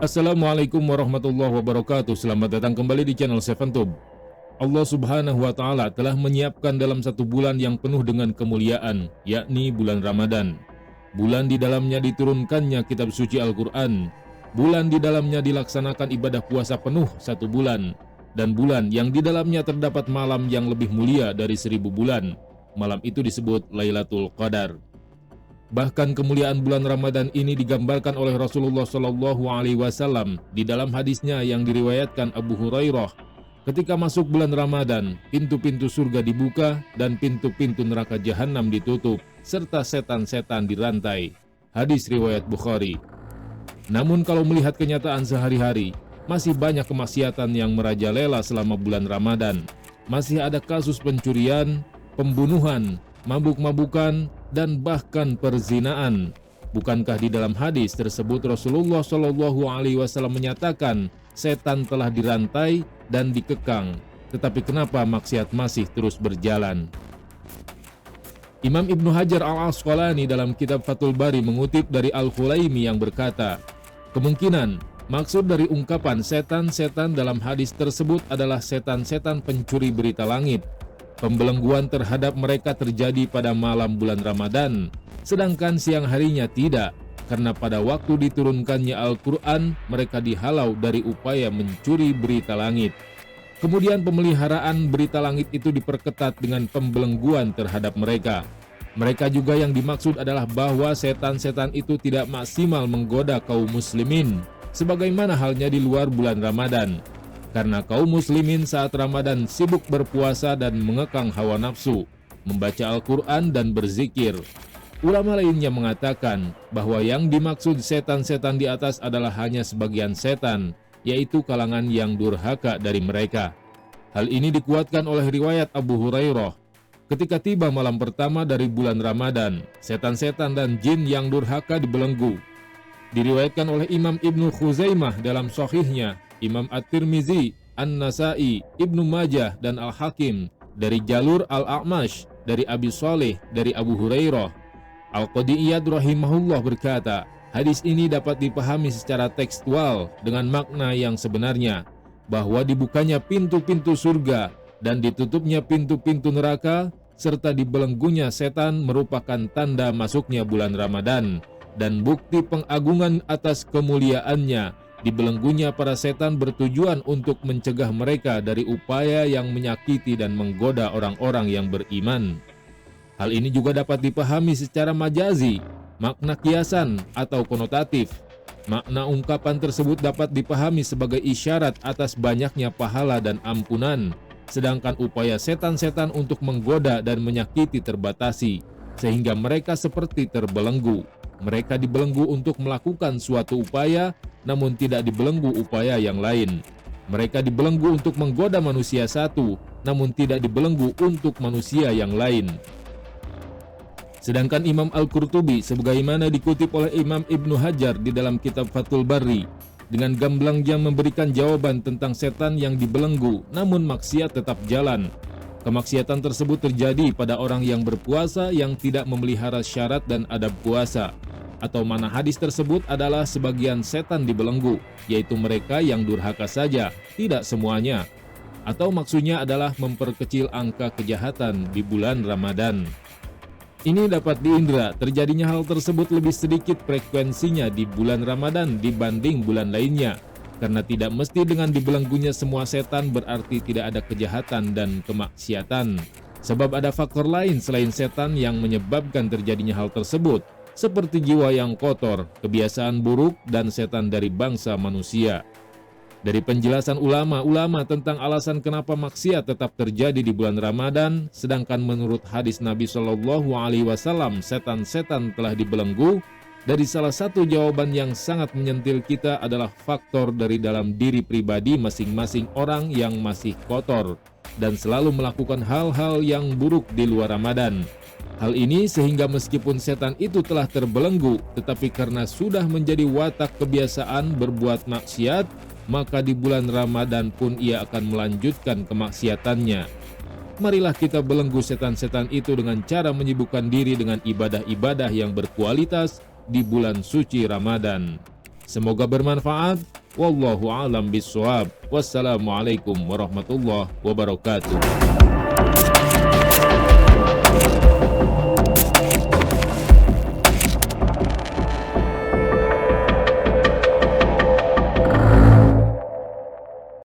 Assalamualaikum warahmatullahi wabarakatuh. Selamat datang kembali di channel Seventube. Allah subhanahu wa ta'ala telah menyiapkan dalam satu bulan yang penuh dengan kemuliaan, yakni bulan Ramadan. Bulan di dalamnya diturunkannya kitab suci Al-Quran. Bulan di dalamnya dilaksanakan ibadah puasa penuh satu bulan. Dan bulan yang di dalamnya terdapat malam yang lebih mulia dari 1000 bulan. Malam itu disebut Lailatul Qadar. Bahkan kemuliaan bulan Ramadan ini digambarkan oleh Rasulullah SAW di dalam hadisnya yang diriwayatkan Abu Hurairah. Ketika masuk bulan Ramadan, pintu-pintu surga dibuka dan pintu-pintu neraka jahanam ditutup, serta setan-setan dirantai. Hadis riwayat Bukhari. Namun kalau melihat kenyataan sehari-hari, masih banyak kemaksiatan yang merajalela selama bulan Ramadan. Masih ada kasus pencurian, pembunuhan, mabuk-mabukan, dan bahkan perzinaan. Bukankah di dalam hadis tersebut Rasulullah SAW menyatakan setan telah dirantai dan dikekang, tetapi kenapa maksiat masih terus berjalan? Imam Ibnu Hajar Al-Asqalani dalam kitab Fathul Bari mengutip dari Al-Khulaimi yang berkata, kemungkinan maksud dari ungkapan setan-setan dalam hadis tersebut adalah setan-setan pencuri berita langit. Pembelengguan terhadap mereka terjadi pada malam bulan Ramadan, sedangkan siang harinya tidak, karena pada waktu diturunkannya Al-Quran, mereka dihalau dari upaya mencuri berita langit. Kemudian pemeliharaan berita langit itu diperketat dengan pembelengguan terhadap mereka. Mereka juga yang dimaksud adalah bahwa setan-setan itu tidak maksimal menggoda kaum muslimin, sebagaimana halnya di luar bulan Ramadan. Karena kaum muslimin saat Ramadan sibuk berpuasa dan mengekang hawa nafsu, membaca Al-Quran dan berzikir. Ulama lainnya mengatakan bahwa yang dimaksud setan-setan di atas adalah hanya sebagian setan, yaitu kalangan yang durhaka dari mereka. Hal ini dikuatkan oleh riwayat Abu Hurairah. Ketika tiba malam pertama dari bulan Ramadan, setan-setan dan jin yang durhaka dibelenggu. Diriwayatkan oleh Imam Ibnu Khuzaimah dalam Shahihnya, Imam At-Tirmizi, An-Nasai, Ibnu Majah, dan Al-Hakim dari jalur Al-A'mash, dari Abi Shalih, dari Abu Hurairah. Al-Qadiyad rahimahullah berkata, hadis ini dapat dipahami secara tekstual dengan makna yang sebenarnya, bahwa dibukanya pintu-pintu surga dan ditutupnya pintu-pintu neraka, serta dibelenggunya setan merupakan tanda masuknya bulan Ramadan, dan bukti pengagungan atas kemuliaannya. Dibelenggunya para setan bertujuan untuk mencegah mereka dari upaya yang menyakiti dan menggoda orang-orang yang beriman. Hal ini juga dapat dipahami secara majazi, makna kiasan atau konotatif. Makna ungkapan tersebut dapat dipahami sebagai isyarat atas banyaknya pahala dan ampunan, sedangkan upaya setan-setan untuk menggoda dan menyakiti terbatasi, sehingga mereka seperti terbelenggu. Mereka dibelenggu untuk melakukan suatu upaya, namun tidak dibelenggu upaya yang lain. Mereka dibelenggu untuk menggoda manusia satu, namun tidak dibelenggu untuk manusia yang lain. Sedangkan Imam Al-Qurtubi, sebagaimana dikutip oleh Imam Ibnu Hajar di dalam kitab Fathul Bari, dengan gamblangnya memberikan jawaban tentang setan yang dibelenggu, namun maksiat tetap jalan. Kemaksiatan tersebut terjadi pada orang yang berpuasa yang tidak memelihara syarat dan adab puasa. Atau mana hadis tersebut adalah sebagian setan dibelenggu, yaitu mereka yang durhaka saja, tidak semuanya. Atau maksudnya adalah memperkecil angka kejahatan di bulan Ramadan. Ini dapat diindra terjadinya hal tersebut lebih sedikit frekuensinya di bulan Ramadan dibanding bulan lainnya. Karena tidak mesti dengan dibelenggunya semua setan berarti tidak ada kejahatan dan kemaksiatan. Sebab ada faktor lain selain setan yang menyebabkan terjadinya hal tersebut, seperti jiwa yang kotor, kebiasaan buruk, dan setan dari bangsa manusia. Dari penjelasan ulama-ulama tentang alasan kenapa maksiat tetap terjadi di bulan Ramadan, sedangkan menurut hadis Nabi SAW setan-setan telah dibelenggu, dari salah satu jawaban yang sangat menyentil kita adalah faktor dari dalam diri pribadi masing-masing orang yang masih kotor dan selalu melakukan hal-hal yang buruk di luar Ramadan. Hal ini sehingga meskipun setan itu telah terbelenggu, tetapi karena sudah menjadi watak kebiasaan berbuat maksiat, maka di bulan Ramadan pun ia akan melanjutkan kemaksiatannya. Marilah kita belenggu setan-setan itu dengan cara menyibukkan diri dengan ibadah-ibadah yang berkualitas di bulan suci Ramadan. Semoga bermanfaat. Wallahu a'lam bishshawab. Wassalamualaikum warahmatullahi wabarakatuh.